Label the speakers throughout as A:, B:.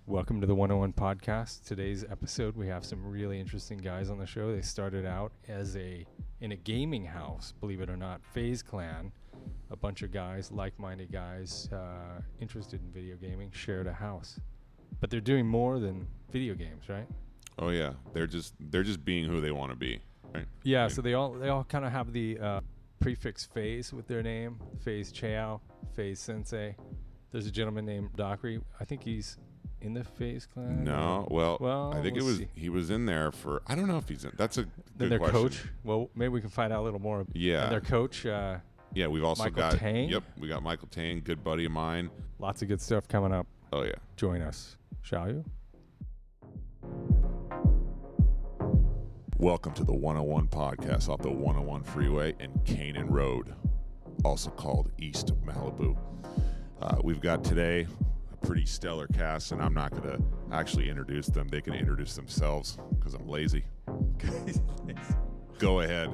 A: Welcome to the 101 podcast. Today's episode, we have some really interesting guys on the show. They started out as in a gaming house, believe it or not, FaZe Clan. A bunch of guys, like-minded guys, interested in video gaming, shared a house. But they're doing more than video games, right?
B: Oh yeah, they're just being who they want to be, right?
A: Yeah, I mean, so they all kind of have the prefix FaZe with their name. Faze Cheo, Faze Sensei. There's a gentleman named Dockery. I think he's in the FaZe Clan.
B: No, well I think he was in there for. I don't know if he's in. That's a good
A: their
B: question.
A: Coach. Well, maybe we can find out a little more.
B: Yeah,
A: and their coach.
B: Yeah, we've also
A: Michael
B: got
A: Tang.
B: Yep, we got Michael Tang, good buddy of mine.
A: Lots of good stuff coming up.
B: Oh yeah,
A: join us, shall you?
B: Welcome to the 101 podcast off the 101 freeway and Canaan Road, also called East Malibu. We've got today a pretty stellar cast, and I'm not going to actually introduce them. They can introduce themselves because I'm lazy. Go ahead.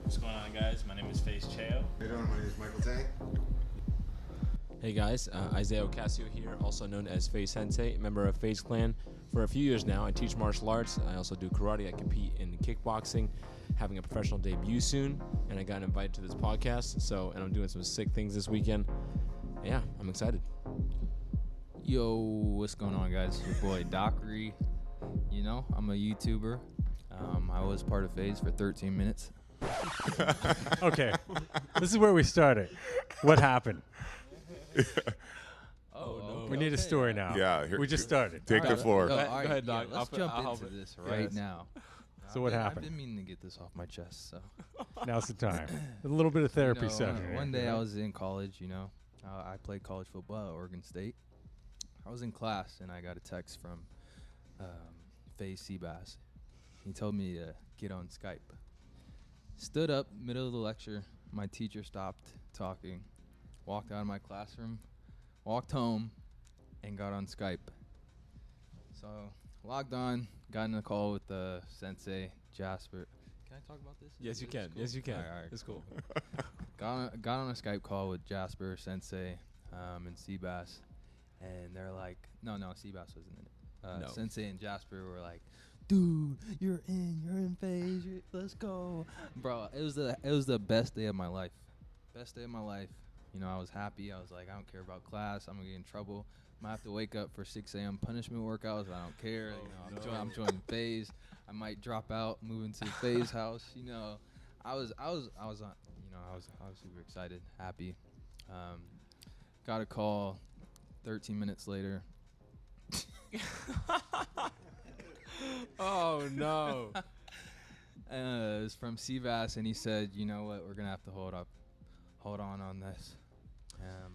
C: What's going on, guys? My name is Faze Cheo.
D: How you doing? My name is Michael Tang.
E: Hey guys, Isaiah Ocasio here, also known as Faze Sensei, member of FaZe Clan. For a few years now, I teach martial arts. I also do karate. I compete in kickboxing, having a professional debut soon, and I got invited to this podcast. And I'm doing some sick things this weekend. Yeah, I'm excited.
F: Yo, what's going on, guys? Your boy Dockery. You know, I'm a YouTuber. I was part of FaZe for 13 minutes.
A: Okay, this is where we started. What happened?
F: Oh,
A: We need a story now.
B: Yeah,
A: we just started.
B: Take the floor.
F: Go
E: ahead, Doc.
F: Let's jump into this right now.
A: So what happened?
F: I've been meaning to get this off my chest. So
A: Now's the time. A little bit of therapy
F: You know,
A: session.
F: One day I was in college. You know, I played college football at Oregon State. I was in class and I got a text from FaZe Seabass. He told me to get on Skype. Stood up, middle of the lecture. My teacher stopped talking, walked out of my classroom, walked home, and got on Skype. So logged on, got in a call with the sensei, Jasper. Can I talk about this?
E: Yes, you can.
F: Cool?
E: Yes, you can.
F: All right,
E: It's cool.
F: got on a Skype call with Jasper, Sensei, and Seabass, and they're like, no, Seabass wasn't in it.
E: No.
F: Sensei and Jasper were like, dude, you're in FaZe, let's go, bro. It was the best day of my life. Best day of my life. You know, I was happy. I was like, I don't care about class. I'm gonna get in trouble. Might have to wake up for 6 a.m. punishment workouts. I don't care. I'm joining FaZe. I might drop out, move into FaZe house. You know, I was super excited, happy. Got a call 13 minutes later.
E: Oh, no.
F: It was from Seabass, and he said, you know what, we're going to have to hold on this.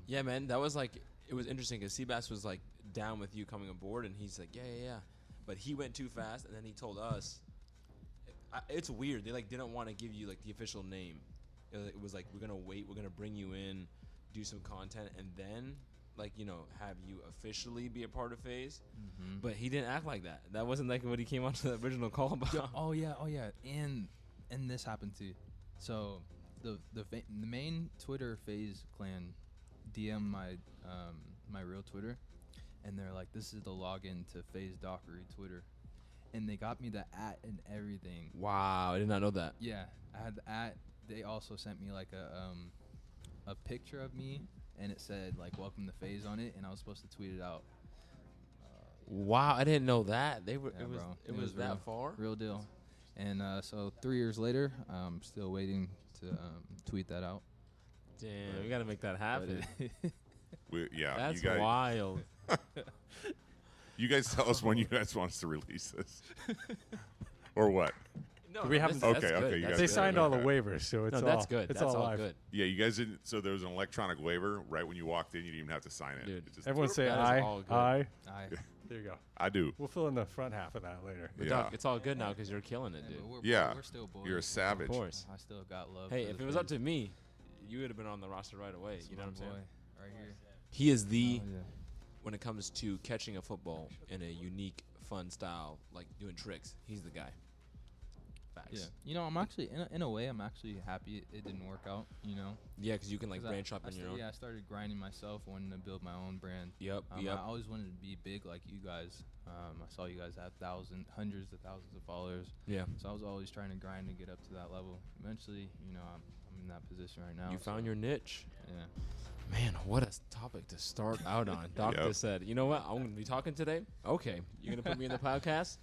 E: Yeah, man, that was like, it was interesting because Seabass was like down with you coming aboard, and he's like, yeah. But he went too fast, and then he told us, it's weird. They like didn't want to give you like the official name. It was like, we're going to wait, we're going to bring you in, do some content, and then like, you know, have you officially be a part of FaZe. Mm-hmm. But he didn't act like that. That wasn't like what he came onto the original call about.
F: Oh yeah. And this happened too. So the main Twitter FaZe Clan DM my real Twitter, and they're like, this is the login to FaZe Dockery Twitter, and they got me the @ and everything.
E: Wow, I did not know that.
F: Yeah, I had the @. They also sent me like a picture of me, and it said like "Welcome to FaZe" on it, and I was supposed to tweet it out.
E: Wow, I didn't know that. It was
F: real,
E: that far.
F: Real deal. And so 3 years later, I'm still waiting to tweet that out.
E: Damn, we gotta make that happen.
B: Yeah,
E: that's wild.
B: You guys tell us when you guys want us to release this, or what?
E: No,
A: we haven't.
E: that's
B: Okay,
E: good.
B: okay, you
E: That's
B: guys
A: they
E: good.
A: signed all the waivers, so it's
E: No,
A: all.
E: that's good.
A: It's
E: That's
A: all
E: all
A: live.
E: good.
B: Yeah, you guys didn't. So there was an electronic waiver right when you walked in. You didn't even have to sign it.
E: Dude,
B: It just,
A: Everyone say
E: That is
A: aye.
E: all good.
A: Aye.
F: I
A: There you go.
B: I do.
A: We'll fill in the front half of that later.
E: But
B: Yeah.
E: Doc, it's all good now because you're killing it, dude.
F: We're still boys.
B: You're a savage.
E: Of course.
F: I still got love.
E: Hey,
F: for
E: if
F: the
E: it was up
F: FaZe.
E: to me, you would have been on the roster right away.
F: That's
E: You know
F: my
E: what I'm saying?
F: boy, right here.
E: He is the,
F: Oh, yeah.
E: when it comes to catching a football in a unique, fun style, like doing tricks, he's the guy. Facts.
F: Yeah. I'm actually in a way I'm actually happy it didn't work out.
E: Yeah, because you can like
F: 'Cause
E: branch up in your own.
F: Yeah, I started grinding myself, wanting to build my own brand.
E: Yep.
F: I always wanted to be big like you guys. I saw you guys have hundreds of thousands of followers.
E: Yeah.
F: So I was always trying to grind to get up to that level. Eventually, I'm in that position right now.
E: You found your niche.
F: Yeah.
E: Man, what a topic to start out on. Doctor said, you know what? I'm going to be talking today. Okay. You're going to put me in the podcast?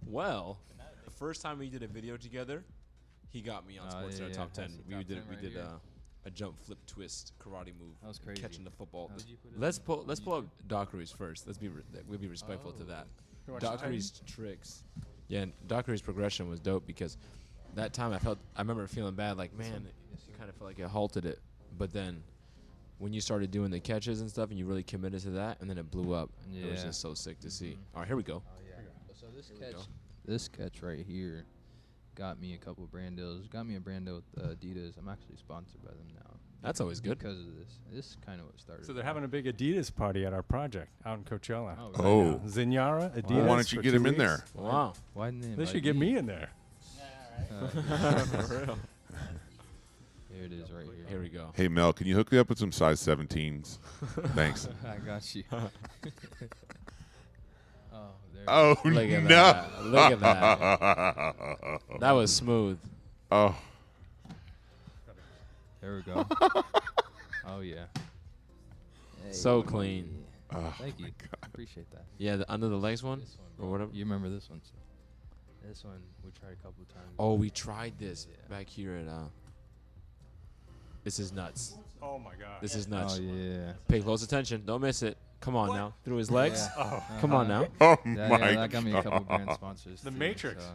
E: Well, the first time we did a video together, he got me on SportsCenter Top 10. We did a jump flip twist karate move.
F: That was crazy.
E: Catching the football.
F: Did you put it
E: Let's
F: on
E: pull up Dockery's first. We'll be respectful to that. Dockery's tricks. Yeah, and Dockery's progression was dope because that time I remember feeling bad, like, man, you kind of felt like it halted it. But then when you started doing the catches and stuff and you really committed to that, and then it blew up.
F: Yeah.
E: It was just so sick to see. All right, here we go.
F: Oh, yeah. So this catch right here got me a couple of brand deals. Got me a brand deal with Adidas. I'm actually sponsored by them now.
E: That's always good.
F: Because of this. This is kind of what started.
A: So they're having a big Adidas party at our project out in Coachella.
B: Oh.
A: Zinyara, Adidas.
B: Well, why don't you
A: for
B: get
A: 2
B: him in
A: weeks.
B: there?
E: Wow.
F: Why didn't they
A: They
F: invite
A: should get me in there.
E: For real.
F: Here it is right here.
E: Here we go.
B: Hey, Mel, can you hook me up with some size 17s? Thanks.
F: I got you. There.
B: Oh,
E: Look at
B: no.
E: that. Look at that. That was smooth.
B: Oh.
F: There we go. Oh, yeah. Hey.
E: So clean.
B: Oh,
F: Thank you.
B: my God.
F: Appreciate that.
E: Yeah, the under the legs one?
F: This one,
E: Or
F: bro.
E: whatever.
F: You remember this one? This one we tried a couple of times.
E: Oh, we tried this
F: Yeah.
E: back here at This is nuts.
A: Oh my God.
E: This is nuts.
F: Oh, yeah.
E: Pay close attention. Don't miss it. Come on now. Through his legs.
F: Yeah.
E: Come on now.
B: Oh,
F: Yeah,
B: my
F: that got me a
B: God.
F: couple brand sponsors.
A: The
F: too,
A: Matrix.
F: so.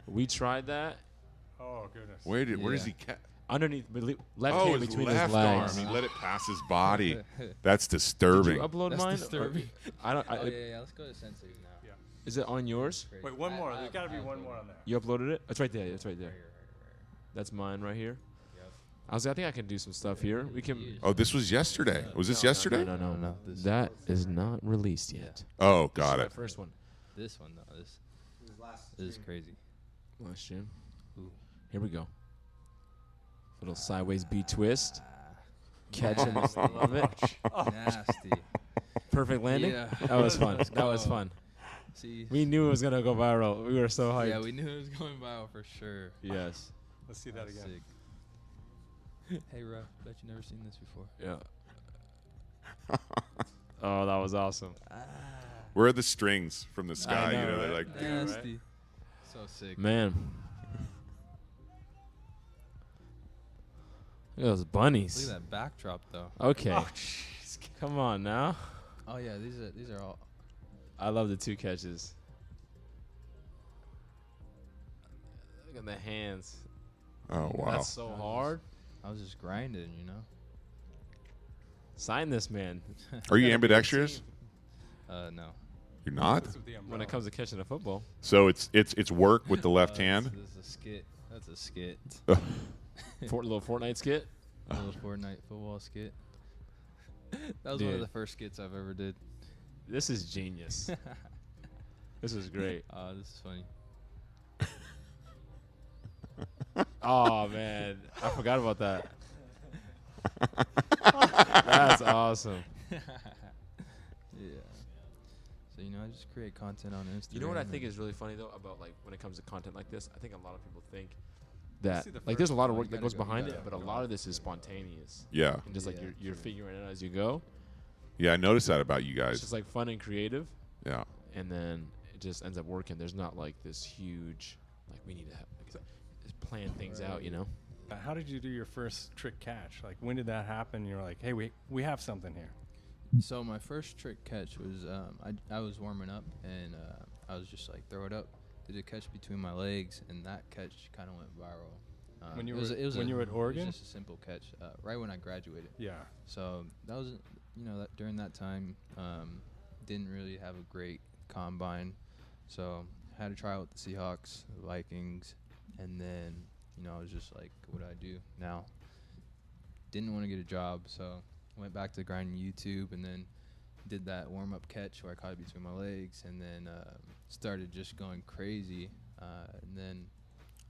E: We tried that
A: Oh goodness.
B: Where does
F: Yeah.
B: he
E: underneath left
B: Oh,
E: hand
B: his
E: between
B: left
E: his legs.
B: arm. He let it pass his body. That's
E: Did
B: disturbing.
E: you upload
F: That's
E: mine?
F: disturbing.
E: I don't.
F: Oh, yeah. Let's go to Sensei now.
A: Yeah.
E: Is it on yours?
F: Crazy.
A: Wait, one more.
F: I-
A: There's got to be
F: I
A: one
F: uploaded
A: more
F: it.
A: on there.
E: You uploaded it? It's right there. It's right there.
F: Right here, right
E: That's mine right here.
F: Yep.
E: I think I can do some stuff here. We can.
B: Oh, this was yesterday. Was this yesterday?
E: No.
F: This
E: That is not released
F: Yeah.
E: yet.
B: Oh,
E: This
B: got
E: is
B: it.
E: my first one.
F: This one, though. This is crazy.
E: Last June.
F: Ooh.
E: Here we go. Little sideways B twist.
F: Ah,
E: Catching this. Love it.
F: nasty.
E: Perfect landing.
F: Yeah.
E: That was fun.
F: Let's
E: That was
F: go.
E: fun.
F: See,
E: We knew it was gonna go viral. We were so hyped.
F: yeah, we knew it was going viral for sure.
E: Yes.
A: Let's see that
F: That's
A: again.
F: sick. Hey, Ruff, bet you never seen this before.
E: Yeah. Oh, that was awesome.
B: Where are the strings from the sky?
E: know,
B: You know, they're
E: right?
B: like,
F: Nasty. So sick.
E: Man. Look at those bunnies.
F: Look at that backdrop, though.
E: Okay.
A: Oh jeez.
E: Come on now.
F: Oh yeah, these are all.
E: I love the two catches. Look at the hands.
B: oh, wow.
E: That's so hard.
F: I was just grinding, you know.
E: Sign this man.
B: Are you
E: gotta be a
B: ambidextrous?
F: No.
B: You're not?
A: That's with the
E: When
A: umbrella.
E: it comes to catching a football.
B: So it's work with the left hand?
F: This is a skit. That's a skit.
E: Little Fortnite skit.
F: A little Fortnite football skit. That was one of
E: Dude.
F: the first skits I've ever did.
E: This is genius. This is great.
F: This is funny.
E: Oh man, I forgot about that. That's awesome.
F: Yeah. So I just create content on Instagram.
E: You know what I think
F: and-
E: is really funny though about like when it comes to content like this? I think a lot of people think that
A: see the
E: like there's a lot of
F: one.
E: work
F: You
E: that
F: gotta
E: goes
F: go, you
E: behind
F: gotta
E: it, but a
F: go.
E: lot of this is spontaneous
B: Yeah.
E: and just like
F: Yeah,
E: you're
F: true.
E: figuring it out as you go.
B: Yeah, I noticed that about you
E: It's
B: guys.
E: just like fun and creative,
B: Yeah.
E: and then it just ends up working. There's not like this huge like we need to have just plan things out, you know?
A: How did you do your first trick catch? Like when did that happen? You're like, hey, we have something here.
F: So my first trick catch was I was warming up and I was just like throw it up, did a catch between my legs, and that catch kind of went viral.
A: When you
F: it was
A: were-
F: a- it was
A: when
F: a-
A: you were at
F: it was
A: Oregon?
F: just a simple catch right when I graduated.
A: Yeah.
F: So that was that during that time didn't really have a great combine, so I had to try out with the Seahawks, the Vikings, and then I was just like, what do I do now? Didn't want to get a job, so went back to grinding YouTube, and then did that warm-up catch where I caught it between my legs, and then started just going crazy. And then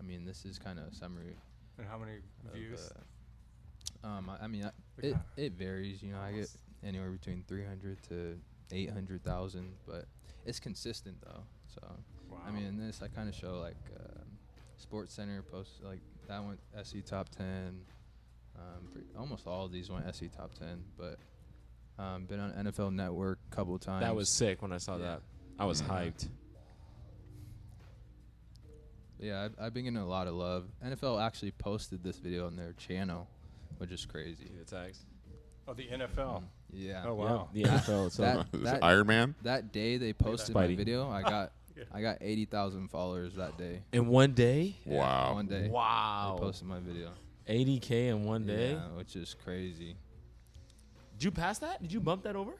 F: I mean, this is kind of a summary.
A: And how many views?
F: I mean, it varies. You know, I get anywhere between 300 to 800,000, but it's consistent though. So,
A: Wow.
F: I mean, in this I kind of show like Sports Center posts like that went SE top 10. Almost all of these went SE top 10, but been on NFL Network a couple of times.
E: That was sick when I saw that. I was hyped.
F: Yeah, I've been getting a lot of love. NFL actually posted this video on their channel, which is crazy.
E: See the tags?
A: Oh, the NFL.
F: Yeah.
A: Oh wow.
E: The NFL itself.
B: Is it Iron Man?
F: That day they posted
E: Spidey.
F: my video, I got 80,000 followers that day.
E: In one day?
F: Yeah,
B: Wow.
F: One day.
E: Wow.
F: They posted my video.
E: 80K in one day?
F: Yeah, which is crazy.
E: Did you pass that? Did you bump that over?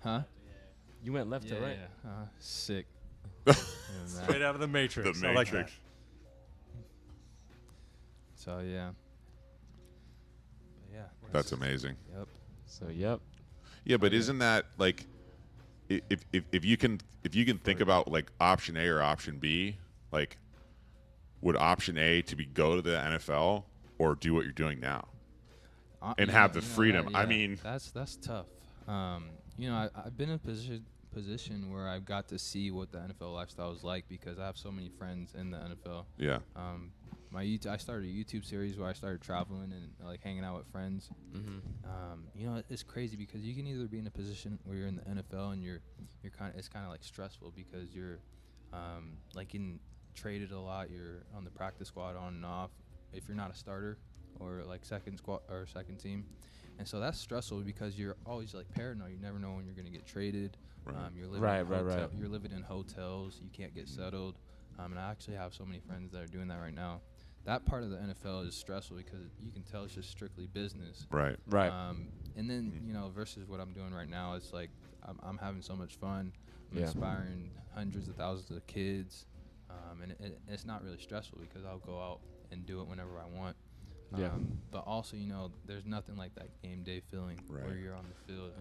F: Huh?
E: You went left to right.
F: Sick.
A: Straight out of the Matrix.
B: The
A: I like that.
B: Matrix.
F: So yeah. But yeah.
B: That's amazing.
F: Yep.
E: So, yep.
B: Yeah, but isn't that like if you can think about like option A or option B, like would option A to be go to the NFL or do what you're doing now? And have the freedom. I mean,
F: that's tough. You know, I've been in a position where I've got to see what the NFL lifestyle is like because I have so many friends in the NFL.
B: yeah.
F: I started a YouTube series where I started traveling and like hanging out with friends. You know, it's crazy because you can either be in a position where you're in the NFL and it's kind of like stressful because you're like getting traded a lot. You're on the practice squad on and off if you're not a starter or like second squad or second team. And so that's stressful because you're always like paranoid. You never know when you're going to get traded.
B: Right.
F: You're living You're living in hotels. You can't get settled. And I actually have so many friends that are doing that right now. That part of the NFL is stressful because you can tell it's just strictly business.
B: Right.
E: Right.
F: And then, you know, versus what I'm doing right now, it's like I'm having so much fun. I'm
E: Yeah.
F: inspiring hundreds of thousands of kids. And it's not really stressful because I'll go out and do it whenever I want.
E: Yeah.
F: But also, you know, there's nothing like that game day feeling where
B: Right.
F: you're on the field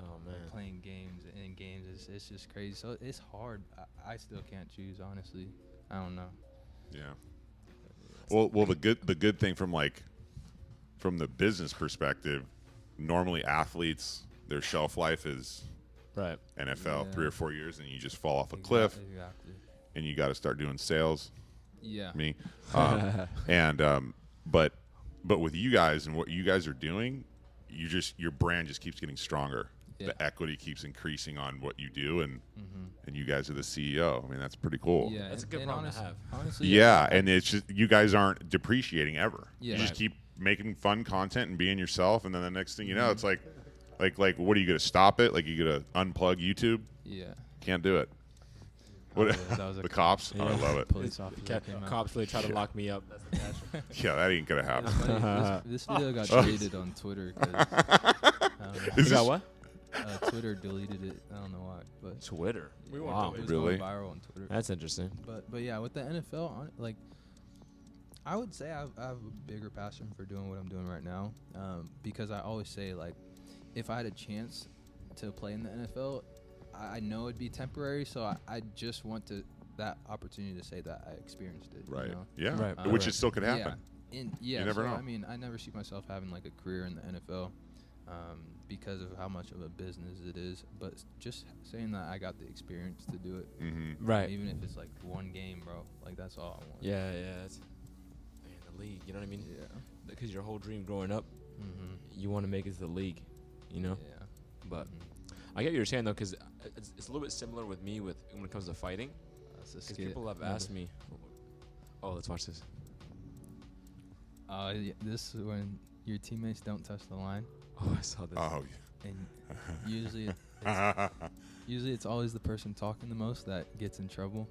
F: playing games and in games. It's just crazy. So it's hard. I still can't choose, honestly. I don't know.
B: Yeah. Well, the good thing from the business perspective, normally athletes, their shelf life is
E: Right.
B: NFL,
F: Yeah.
B: 3 or 4 years, and you just fall off a cliff,
F: Exactly.
B: and you got to start doing sales.
F: Yeah.
B: Me, but with you guys and what you guys are doing, your brand just keeps getting stronger.
F: Yeah.
B: The equity keeps increasing on what you do, and you guys are the CEO. I mean, that's pretty cool.
F: Yeah,
E: That's a good problem to have.
F: Honestly,
B: Yeah, and it's just you guys aren't depreciating ever.
F: Yeah.
B: You just
F: Right.
B: keep making fun content and being yourself, and then the next thing you know, it's like what are you gonna stop it? Like you gonna unplug YouTube?
F: Yeah.
B: Can't do it. What?
F: That was a
B: The cops? Oh, I love it.
F: police officer came out.
E: Cops really try to lock me up. That's the catch.
B: Yeah, that ain't gonna happen.
F: Funny, this video got deleted on Twitter because
B: Is
E: You got
B: this-
E: what?
F: Twitter deleted it. I don't know why, but
E: Twitter.
A: We won't
E: Wow.
A: delete
F: it was
B: Really?
F: going viral on Twitter.
E: That's interesting.
F: But yeah, with the NFL, like I would say I have a bigger passion for doing what I'm doing right now, because I always say like if I had a chance to play in the NFL, I know it'd be temporary. So I just want that opportunity to say that I experienced it.
B: Right.
F: You know?
B: Yeah.
E: Right.
B: Which it still could happen.
F: Yeah. You
B: never know.
F: I mean, I never see myself having like a career in the NFL. Because of how much of a business it is, but just saying that I got the experience to do it,
B: Mm-hmm.
E: Right.
F: even if it's like one game, bro, like that's all I want.
E: Yeah. It's, man, the league. You know what I mean?
F: Yeah.
E: Because your whole dream growing up,
F: Mm-hmm.
E: you want to make it to the league. You know.
F: Yeah.
E: But
F: Mhm.
E: I get what you're saying though, because it's a little bit similar with me when it comes to fighting.
F: That's a
E: Because
F: skit.
E: people have asked me. Oh, let's watch this.
F: This is when your teammates don't touch the line,
E: Oh, I saw this.
B: Oh.
F: and usually it's always the person talking the most that gets in trouble.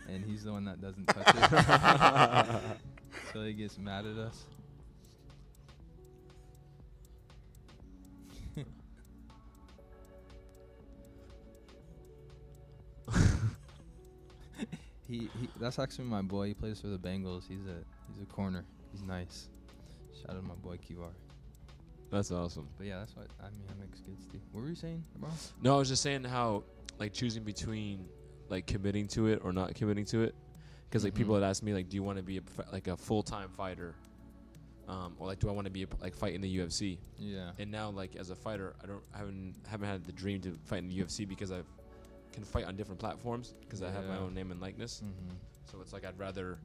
F: And he's the one that doesn't touch it. So he gets mad at us. He that's actually my boy. He plays for the Bengals. He's a corner. He's nice. Shout out to my boy QR.
E: That's awesome.
F: But yeah, that's what I mean. I make skits too. What were you saying, bro?
E: No, I was just saying how like choosing between like committing to it or not committing to it, because like people had asked me like, do you want to be a full-time fighter, or like do I want to be like fight in the UFC?
F: Yeah.
E: And now like as a fighter, I haven't had the dream to fight in the UFC because I can fight on different platforms because I have my own name and likeness. So it's like I'd rather,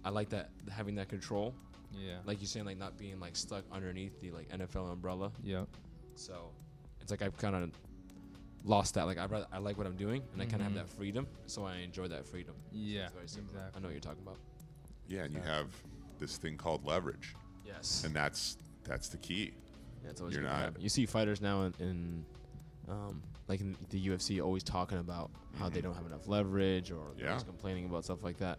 E: I like that having that control.
F: Yeah.
E: Like you're saying, like not being like stuck underneath the like NFL umbrella.
F: Yep.
E: So it's like I've kind of lost that. Like I like what I'm doing, and I kind of have that freedom. So I enjoy that freedom.
F: Yeah.
E: So it's very similar.
F: Exactly.
E: I know what you're talking about.
B: Yeah, and you have this thing called leverage,
E: Yes.
B: and that's the key.
E: Yeah, it's always
B: You're
E: good to
B: not-
E: have. You see fighters now in like in the UFC always talking about how they don't have enough leverage or they're always complaining about stuff like that.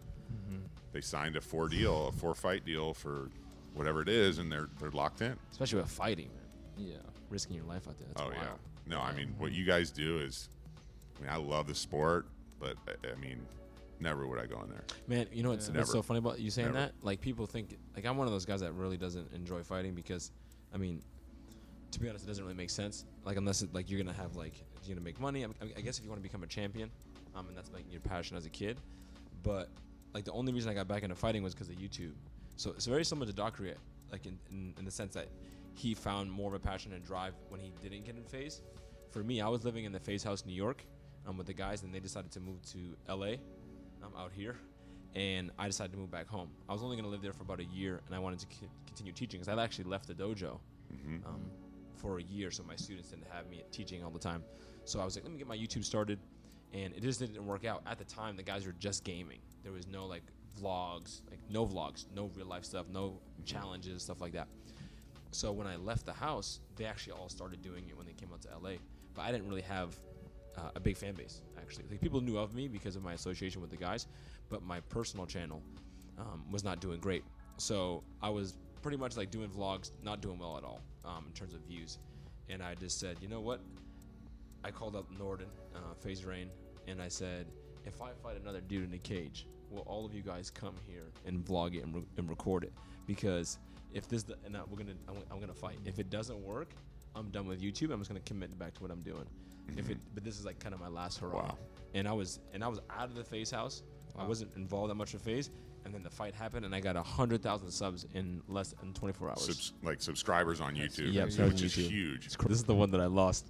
B: They signed a 4-fight deal for whatever it is, and they're locked in.
E: Especially with fighting, man.
F: Yeah.
E: Risking your life out there. That's
B: Oh
E: wild.
B: yeah. No, I mean what you guys do is, I love the sport, but I mean, never would I go in there.
E: Man, you know what's
B: Never.
E: so funny about you saying
B: Never.
E: that? Like people think like I'm one of those guys that really doesn't enjoy fighting because, I mean, to be honest, it doesn't really make sense. Like unless like you're gonna have like you're gonna make money. I guess if you want to become a champion, and that's like your passion as a kid. But like the only reason I got back into fighting was because of YouTube. So it's very similar to Dockery, like in the sense that he found more of a passion and drive when he didn't get in FaZe. For me, I was living in the FaZe house, New York, with the guys, and they decided to move to LA. I'm out here, and I decided to move back home. I was only going to live there for about a year, and I wanted to continue teaching because I actually left the dojo for a year, so my students didn't have me teaching all the time. So I was like, let me get my YouTube started, and it just didn't work out. At the time, the guys were just gaming. There was no like vlogs, no real life stuff, no challenges, stuff like that. So when I left the house, they actually all started doing it when they came out to LA. But I didn't really have a big fan base, actually. Like people knew of me because of my association with the guys, but my personal channel was not doing great. So I was pretty much like doing vlogs, not doing well at all in terms of views. And I just said, you know what? I called up Norden, FaZe Rain, and I said, if I fight another dude in a cage, will all of you guys come here and vlog it and record it? Because if this, I'm gonna fight. If it doesn't work, I'm done with YouTube. I'm just gonna commit back to what I'm doing. But this is like kind of my last hurrah.
B: Wow.
E: And I was out of the FaZe house. I wasn't involved that much with FaZe. And then the fight happened, and I got 100,000 subs in less than 24 hours.
B: Subscribers on YouTube,
E: Yeah,
B: which is
E: YouTube.
B: huge.
E: This is the one that I lost.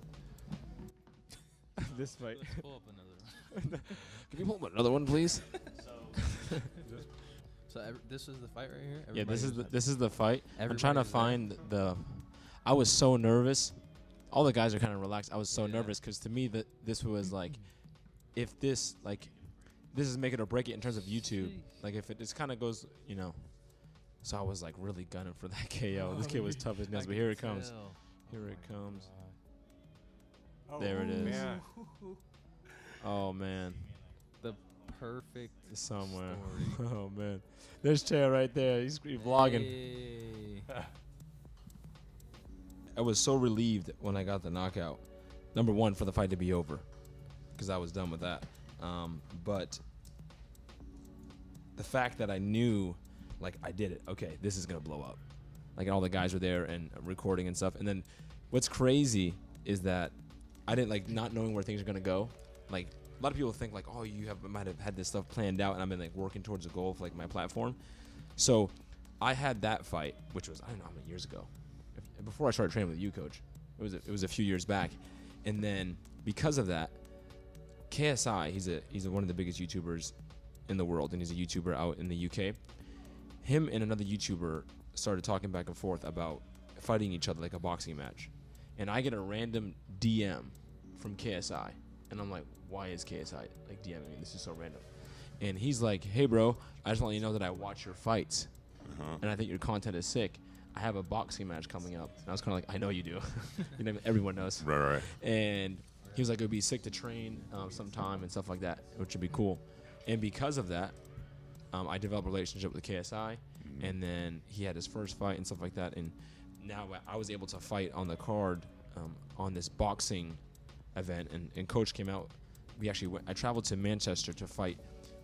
E: This fight.
F: Let's pull up another one.
E: Can you pull up another one, please?
F: So this was the fight right here?
E: Yeah,
F: Everybody was
E: this is the fight. I'm
F: Everybody
E: trying to
F: was there?
E: find the. I was so nervous. All the guys are kind of relaxed. I was so
F: Yeah.
E: nervous because to me this was like, if this is make it or break it in terms of YouTube. Like if it just kind of goes, So I was like really gunning for that KO. This kid was tough as nails, but here it comes. Here it comes. There it is.
A: Man.
E: Oh man,
F: The perfect
E: somewhere.
F: story.
E: Oh man, there's Cheo right there. He's vlogging.
F: Hey.
E: I was so relieved when I got the knockout. Number one, for the fight to be over, because I was done with that. But the fact that I knew, like, I did it. Okay, this is gonna blow up. Like, all the guys were there and recording and stuff. And then, what's crazy is that I didn't like not knowing where things are gonna go. Like, a lot of people think like, oh, might have had this stuff planned out, and I've been like working towards a goal of like my platform. So, I had that fight, which was I don't know how many years ago. Before I started training with you, coach, it was a few years back, and then because of that, KSI, he's one of the biggest YouTubers in the world, and he's a YouTuber out in the UK. Him and another YouTuber started talking back and forth about fighting each other like a boxing match, and I get a random DM from KSI, and I'm like, why is KSI like DMing me? This is so random. And he's like, hey bro, I just want you to know that I watch your fights, and I think your content is sick. I have a boxing match coming up. And I was kind of like, I know you do. Everyone knows.
B: Right.
E: And he was like, it would be sick to train sometime and stuff like that, which would be cool. And because of that, I developed a relationship with KSI. And then he had his first fight and stuff like that. And now I was able to fight on the card on this boxing event. And coach came out. I traveled to Manchester to fight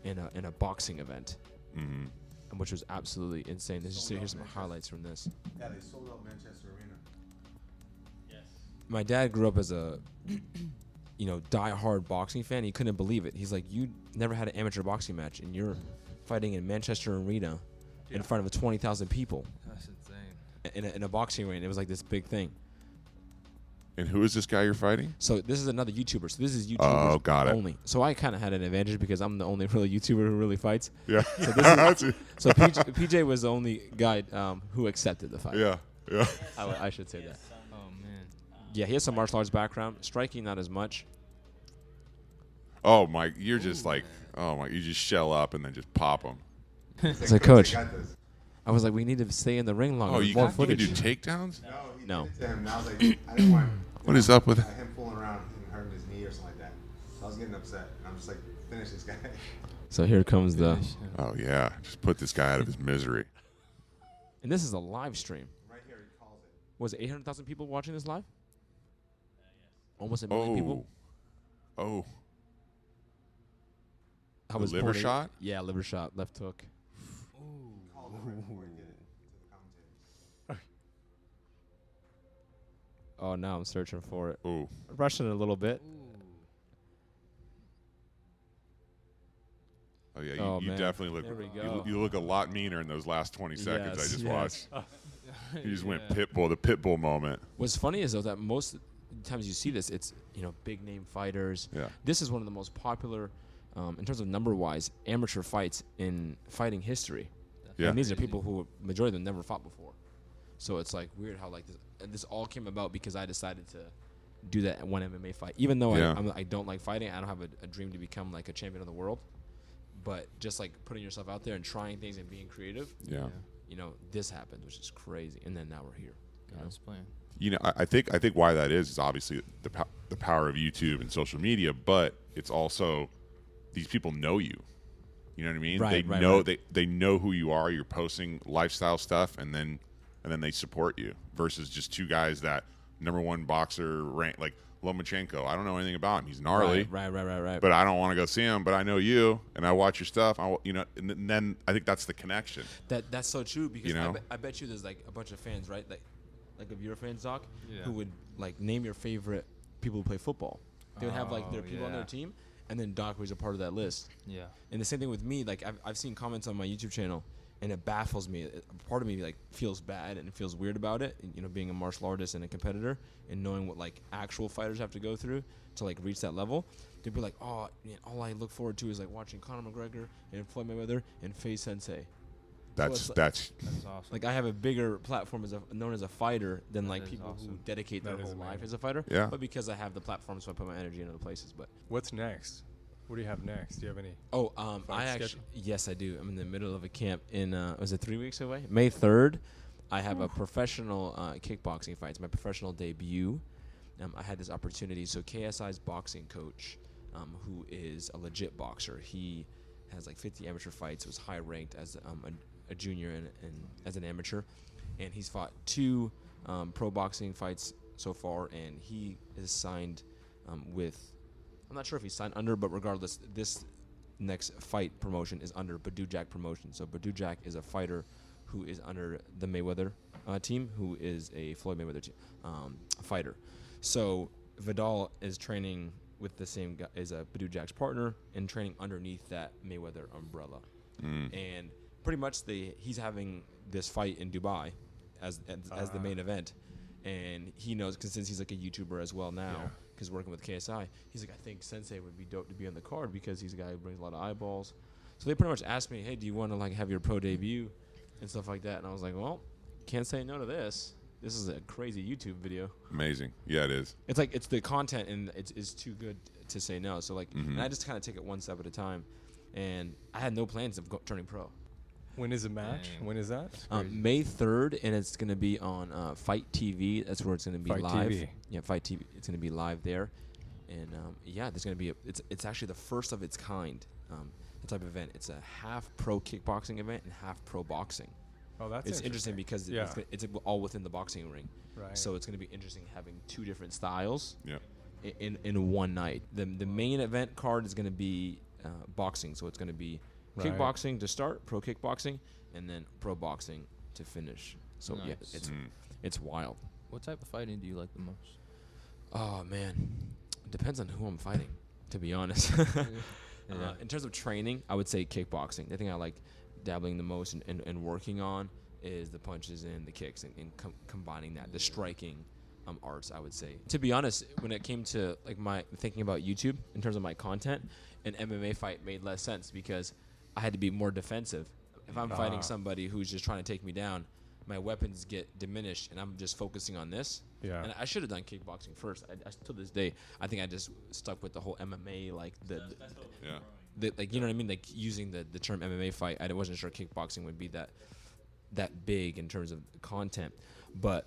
E: in a boxing event. Which was absolutely insane. Here's some highlights from this.
D: Yeah, they sold out Manchester Arena.
C: Yes.
E: My dad grew up as a die-hard boxing fan. He couldn't believe it. He's like, you never had an amateur boxing match, and you're fighting in Manchester Arena in front of 20,000 people.
F: That's insane.
E: In a boxing ring. It was like this big thing.
B: And who is this guy you're fighting?
E: So this is another YouTuber. So this is YouTubers
B: got it.
E: only. So I kind of had an advantage because I'm the only real YouTuber who really fights.
B: Yeah.
E: So PJ was the only guy who accepted the fight.
B: Yeah.
E: I should say that.
F: Oh man.
E: Yeah, he has some martial arts background. Striking, not as much.
B: Oh my, you're just like, oh my, you just shell up and then just pop them.
E: It's like, coach, I was like, we need to stay in the ring longer.
B: Oh, you
E: more
B: can
E: footage.
B: do takedowns?
E: No.
D: To him, and I was like, I didn't want
B: What is up with
D: him fooling around and hurting his knee or something like that. So I was getting upset. And I'm just like, finish this guy.
E: So here comes the,
B: Oh yeah, just put this guy out of his misery.
E: and this is a live stream.
D: Right here, he calls it.
E: Was it 800,000 people watching this live? Almost a million people.
B: Oh,
E: I
B: The
E: was
B: liver
E: pointing-
B: shot?
E: Yeah, liver shot, left hook.
D: He called it right before he did it to the commentator.
E: Oh, now I'm searching for it.
B: oh.
E: Rushing it a little bit.
B: Oh yeah,
E: Oh,
B: you
E: man.
B: definitely look.
E: There we go.
B: You look a lot meaner in those last 20 seconds.
E: Yes,
B: I just
E: yes.
B: watched. You just went pitbull, the pitbull moment.
E: What's funny is though that most times you see this, it's big name fighters.
B: Yeah.
E: This is one of the most popular, in terms of number wise, amateur fights in fighting history.
B: Yeah.
E: And these are people who majority of them never fought before. So it's like weird how like this, and this all came about because I decided to do that one MMA fight. Even though
B: Yeah.
E: I don't like fighting, I don't have a dream to become like a champion of the world. But just like putting yourself out there and trying things and being creative,
B: Yeah.
E: this happened, which is crazy. And then now we're here.
F: God's plan.
B: I think why that is obviously the power of YouTube and social media, but it's also these people know you. You know what I mean?
E: Right,
B: they
E: right,
B: know
E: right.
B: they know who you are. You're posting lifestyle stuff, and then they support you. Versus just two guys that #1 boxer rank like Lomachenko. I don't know anything about him. He's gnarly,
E: Right.
B: but I don't want to go see him. But I know you, and I watch your stuff. And then I think that's the connection.
E: That's so true because
B: You know?
E: I bet you there's like a bunch of fans, right? Like of your fans, Doc,
F: Yeah.
E: who would like name your favorite people who play football. They would have like their
F: Oh,
E: people on their
F: yeah.
E: team, and then Doc was a part of that list.
F: Yeah.
E: And the same thing with me. Like I've seen comments on my YouTube channel, and it baffles me. Part of me like feels bad and feels weird about it. And, being a martial artist and a competitor, and knowing what like actual fighters have to go through to like reach that level. They'd be like, oh, man, all I look forward to is like watching Conor McGregor and Floyd Mayweather and Faze Sensei.
B: That's
F: That's awesome.
E: Like I have a bigger platform known as a fighter than
F: That
E: like
F: is
E: people who
F: awesome.
E: dedicate their
A: That is
E: whole life
A: amazing.
E: as a fighter.
B: Yeah.
E: But because I have the platform, so I put my energy in other places. But
A: What's next? What do you have next? Do you have any?
E: I
A: Fight
E: actually
A: schedule?
E: yes I do. I'm in the middle of a camp in was it 3 weeks away? May 3rd. I have a professional kickboxing fight. It's my professional debut. I had this opportunity. So KSI's boxing coach, who is a legit boxer, he has like 50 amateur fights. Was high ranked as a junior and as an amateur, and he's fought 2 pro boxing fights so far, and he is signed with. I'm not sure if he's signed under, but regardless, this next fight promotion is under Badujak Promotion. So Badujak is a fighter who is under the Mayweather team, who is a Floyd Mayweather fighter. So Vidal is training with the same guy as Badujak's partner and training underneath that Mayweather umbrella. And pretty much he's having this fight in Dubai as the main event. And he knows, because since he's like a YouTuber as well now, because working with KSI, he's like, I think Sensei would be dope to be on the card because he's a guy who brings a lot of eyeballs. So they pretty much asked me, hey, do you want to like have your pro debut and stuff like that? And I was like, well, can't say no to this. This is a crazy YouTube video.
B: amazing. Yeah, it is.
E: It's like it's the content and it's too good to say no. So like, and I just kind of take it one step at a time. And I had no plans of turning pro.
A: When is the match?
F: Dang.
A: When is that?
E: May 3rd, and it's going to be on Fight TV. That's where it's going to be
A: Fight
E: live.
A: TV.
E: Yeah, Fight TV. It's going to be live there. And there's going to be it's actually the first of its kind type of event. It's a half pro kickboxing event and half pro boxing.
A: Oh, that's
E: It's interesting because
A: Yeah.
E: it's all within the boxing ring.
A: Right.
E: So it's going to be interesting having 2 different styles
B: Yeah.
E: in one night. The main event card is going to be boxing. So it's going to be
A: Right.
E: kickboxing to start, pro kickboxing, and then pro boxing to finish. So yeah,
F: Nice.
E: it's wild.
F: What type of fighting do you like the most?
E: Oh man, Depends on who I'm fighting, to be honest. In terms of training, I would say kickboxing. The thing I like dabbling the most and working on is the punches and the kicks and combining that, the striking arts, I would say. To be honest, when it came to like my thinking about YouTube in terms of my content, an MMA fight made less sense because I had to be more defensive. If I'm fighting somebody who's just trying to take me down, my weapons get diminished and I'm just focusing on this.
A: Yeah.
E: And I should have done kickboxing first. I to this day, I think I just stuck with the whole MMA, like like, you know what I mean? Like using the term MMA fight. I wasn't sure kickboxing would be that big in terms of content. But,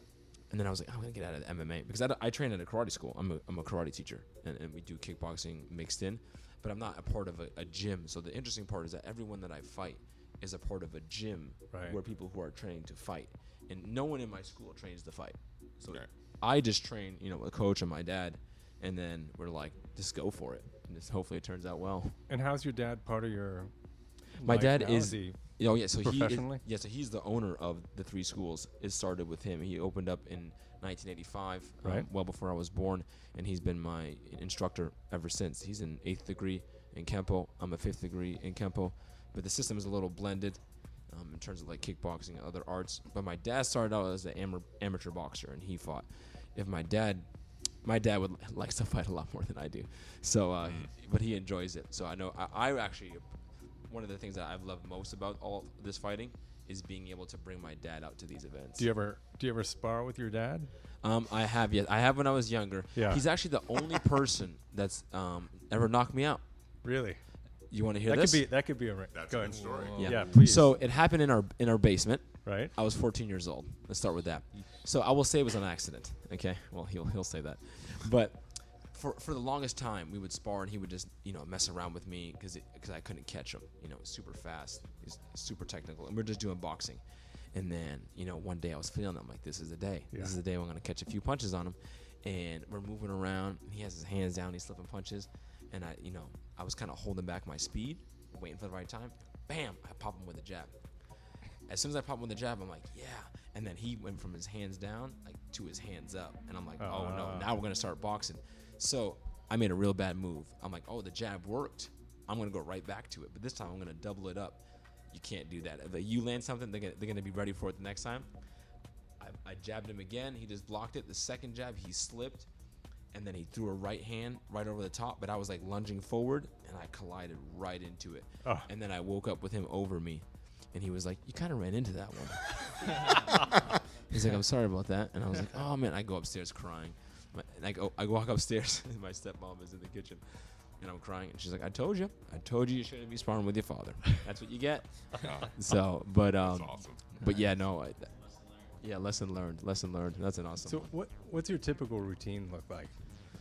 E: and then I was like, I'm going to get out of the MMA because I train at a karate school. I'm a karate teacher and we do kickboxing mixed in, but I'm not a part of a gym. So the interesting part is that everyone that I fight is a part of a gym where people who are training to fight. And no one in my school trains to fight. So I just train, with a coach and my dad, and then we're like, just go for it. And just hopefully it turns out well.
A: And how's your dad part of your
E: My
A: life
E: dad
A: now?
E: is, so
A: professionally?
E: so he's the owner of the 3 schools. It started with him. He opened up in 1985, well before I was born, and he's been my instructor ever since. He's an 8th degree in Kempo. I'm a 5th degree in Kempo. But the system is a little blended in terms of like kickboxing and other arts. But my dad started out as an amateur boxer, and he fought. If my dad likes to fight a lot more than I do. So, but he enjoys it. So I know I actually, one of the things that I've loved most about all this fighting is being able to bring my dad out to these events.
A: Do you ever spar with your dad?
E: I have, yes. I have when I was younger.
A: Yeah.
E: He's actually the only person that's ever knocked me out.
A: Really?
E: You want to hear
A: That
E: this?
A: That could be a
B: That's
A: go
B: a
A: ahead.
B: good story.
E: Yeah.
A: Please.
E: So it happened in our basement.
A: Right.
E: I was 14 years old. Let's start with that. So I will say it was an accident. Okay. Well, he'll say that, but for the longest time we would spar and he would just mess around with me because I couldn't catch him. Super fast. He's super technical, and we're just doing boxing. And then one day I was feeling it. I'm like, this is the day. Yeah. This is the day I'm gonna catch a few punches on him. And we're moving around. And he has his hands down. He's slipping punches, and I was kind of holding back my speed, waiting for the right time. Bam! I pop him with a jab. As soon as I pop him with a jab, I'm like, yeah. And then he went from his hands down to his hands up, and I'm like, oh no! Now we're gonna start boxing. So I made a real bad move. I'm like, oh, the jab worked. I'm gonna go right back to it, but this time I'm gonna double it up. You can't do that. If you land something, they're gonna be ready for it the next time. I jabbed him again. He just blocked it. The second jab, he slipped, and then he threw a right hand right over the top. But I was like lunging forward, and I collided right into it. Oh. And then I woke up with him over me, and he was like, "You kind of ran into that one." He's like, "I'm sorry about that." And I was like, "Oh man!" I go upstairs crying. And I walk upstairs, and my stepmom is in the kitchen. And I'm crying, and she's like, I told you you shouldn't be sparring with your father. That's what you get. So, but
B: That's awesome.
E: But yeah, no, lesson learned. That's an awesome one.
A: So what's your typical routine look like?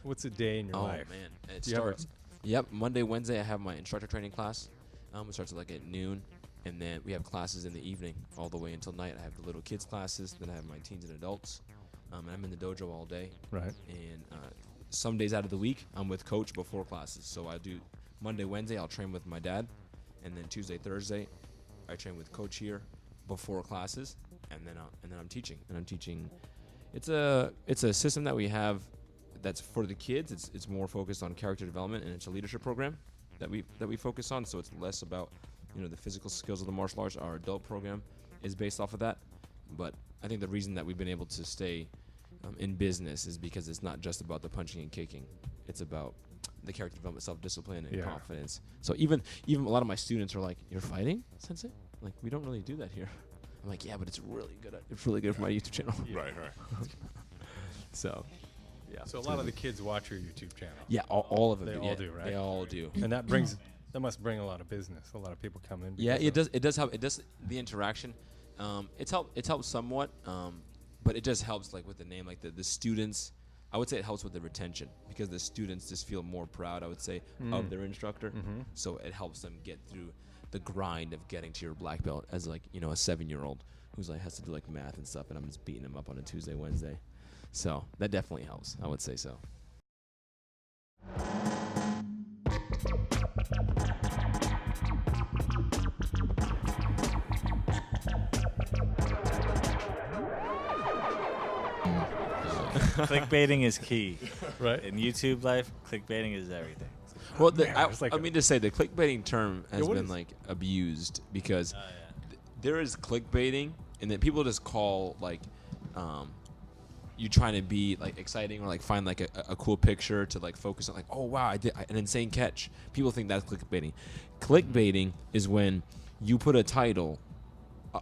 A: What's a day in your life?
E: Oh man, it starts. Yep, Monday, Wednesday, I have my instructor training class. It starts at noon, and then we have classes in the evening all the way until night. I have the little kids classes, then I have my teens and adults. And I'm in the dojo all day. Right. And some days out of the week, I'm with coach before classes. So I do Monday, Wednesday, I'll train with my dad. And then Tuesday, Thursday, I train with coach here before classes. And then I'm teaching. And I'm teaching. It's a system that we have that's for the kids. It's more focused on character development, and it's a leadership program that we focus on. So it's less about the physical skills of the martial arts. Our adult program is based off of that. But I think the reason that we've been able to stay in business is because it's not just about the punching and kicking. It's about the character development, self-discipline, and confidence. So even a lot of my students are like, "You're fighting, Sensei? Like, we don't really do that here." I'm like, "Yeah, but it's really good. It's really good for my YouTube channel."
B: Right.
E: So, yeah.
A: So a lot of the kids watch your YouTube channel.
E: Yeah, all of them.
A: They all do, right?
E: They all do.
A: And that must bring a lot of business. A lot of people come in.
E: Yeah, it does help. It does the interaction. It helps somewhat, but it just helps with the name, the students. I would say it helps with the retention because the students just feel more proud, I would say, of their instructor. Mm-hmm. So it helps them get through the grind of getting to your black belt as a 7-year-old who's has to do math and stuff, and I'm just beating them up on a Tuesday, Wednesday. So that definitely helps. I would say so.
C: clickbaiting is key.
A: Right.
C: In YouTube life, clickbaiting is everything.
E: Well,
A: Man, it's like
E: I
A: a-
E: mean to say the clickbaiting term has
A: what
E: been
A: is-
E: like abused because
C: Oh, yeah.
E: there is clickbaiting, and then people just call like you trying to be like exciting or like find like a cool picture to like focus on like, oh wow, I did an insane catch. People think that's clickbaiting. Clickbaiting is when you put a title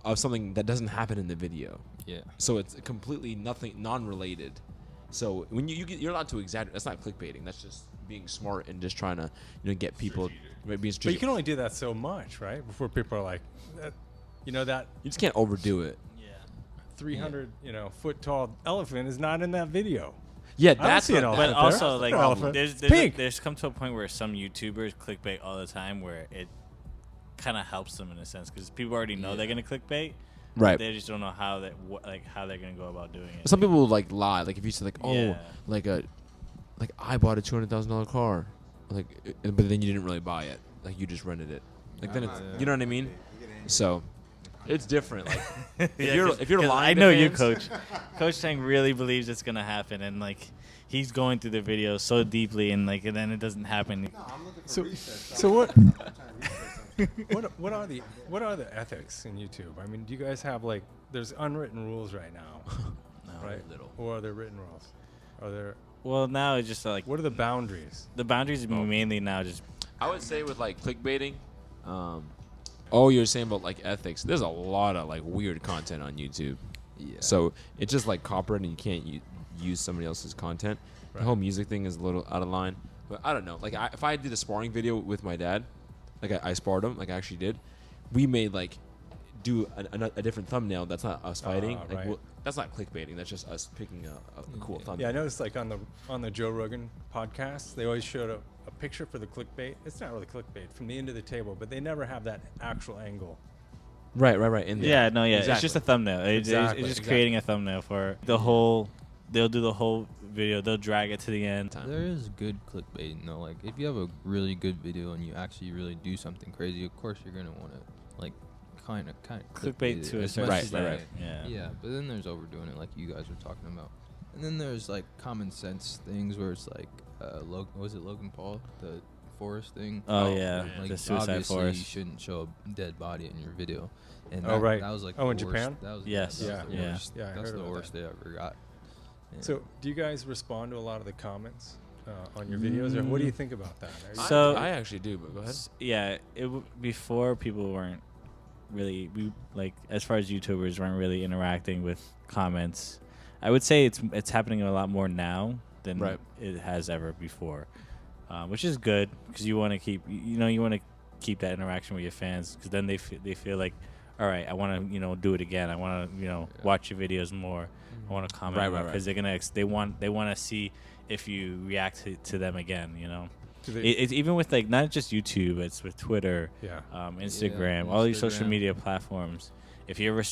E: of something that doesn't happen in the video,
F: Yeah.
E: so it's completely nothing non-related. So when you're allowed to exaggerate, that's not clickbaiting. That's just being smart and just trying to get people being
A: But you
E: strategic.
A: can only do that so much, right? Before people are like, that
E: You just can't overdo it.
A: 300 foot tall elephant is not in that video.
E: Yeah,
A: I don't
E: that's
A: see an
E: what-
C: But
A: elephant
C: also,
A: there.
C: like,
A: An elephant.
C: there's
A: pink.
C: there's come to a point where some YouTubers clickbait all the time, where it kind of helps them in a sense because people already know they're gonna clickbait.
E: Right.
C: They just don't know how how they're gonna go about doing it.
E: Some people will like lie. Like if you say like, oh,
C: Yeah.
E: like I bought a $200,000 car, like, but then you didn't really buy it. Like you just rented it. Like then it's, you know what I mean? So it's different. Like if you're
C: 'cause
E: lying,
C: I
E: to
C: know you,
E: fans-
C: Coach. Coach Tang really believes it's gonna happen, and like he's going through the video so deeply, and then it doesn't happen.
D: No, I'm looking for
A: So-
D: research.
A: so what-
D: I'm trying to research something.
A: what are the ethics in YouTube? I mean, do you guys have like there's unwritten rules right now,
C: No,
A: right?
E: little.
A: Or are there written rules? Are there?
C: Well, now it's just like
A: What are the boundaries?
C: the boundaries are mainly now just
E: I would say with like clickbaiting, oh, you're saying about like ethics. There's a lot of like weird content on YouTube.
F: Yeah.
E: So it's just like copyright, and you can't use somebody else's content.
A: Right.
E: The whole music thing is a little out of line. But I don't know. Like if I did a sparring video with my dad, like I sparred him, like I actually did, we made like do a different thumbnail. That's not us fighting. Like,
A: right.
E: that's not clickbaiting. That's just us picking a cool thumbnail.
A: Yeah, I noticed like on the Joe Rogan podcast, they always showed a picture for the clickbait. It's not really clickbait from the end of the table, but they never have that actual angle.
E: Right. In there.
C: It's just a thumbnail.
A: Exactly,
C: It's just creating a thumbnail for the whole. They'll do the whole video. They'll drag it to the end.
F: There is good clickbait, Like, if you have a really good video and you actually really do something crazy, of course you're gonna want to, like, kind of
C: Clickbait
F: it
C: to a
F: as
C: certain
F: much as
E: Right,
F: you
E: right.
F: can.
C: Yeah.
F: Yeah, but then there's overdoing it, like you guys were talking about. And then there's like common sense things where it's like, was it Logan Paul, the forest thing?
C: Oh, yeah,
F: like
C: the suicide
F: obviously
C: forest.
F: you shouldn't show a dead body in your video. And
A: Oh, right.
F: that was like
A: Oh,
F: the
A: in
F: worst.
A: Japan?
F: That was
C: Yes.
F: that was the
C: Yeah.
F: worst.
A: Yeah, I
F: That's
A: heard
F: the
A: about
F: worst they ever got. Yeah.
A: So, do you guys respond to a lot of the comments on your videos, or what do you think about that? Are you-
C: So-
E: I actually do, but go ahead.
C: Yeah, before people weren't really as far as YouTubers weren't really interacting with comments. I would say it's happening a lot more now than
E: Right.
C: it has ever before, which is good because you want to keep you want to keep that interaction with your fans because then they feel like, all right, I want to do it again. I want to watch your videos more. I want to comment
E: Right,
C: more
E: right,
C: because they're gonna they want to see if you react to them again.
A: do they-
C: It's even with like not just YouTube, it's with Twitter,
A: yeah.
C: Instagram, all these social
F: Instagram.
C: media platforms. If you ever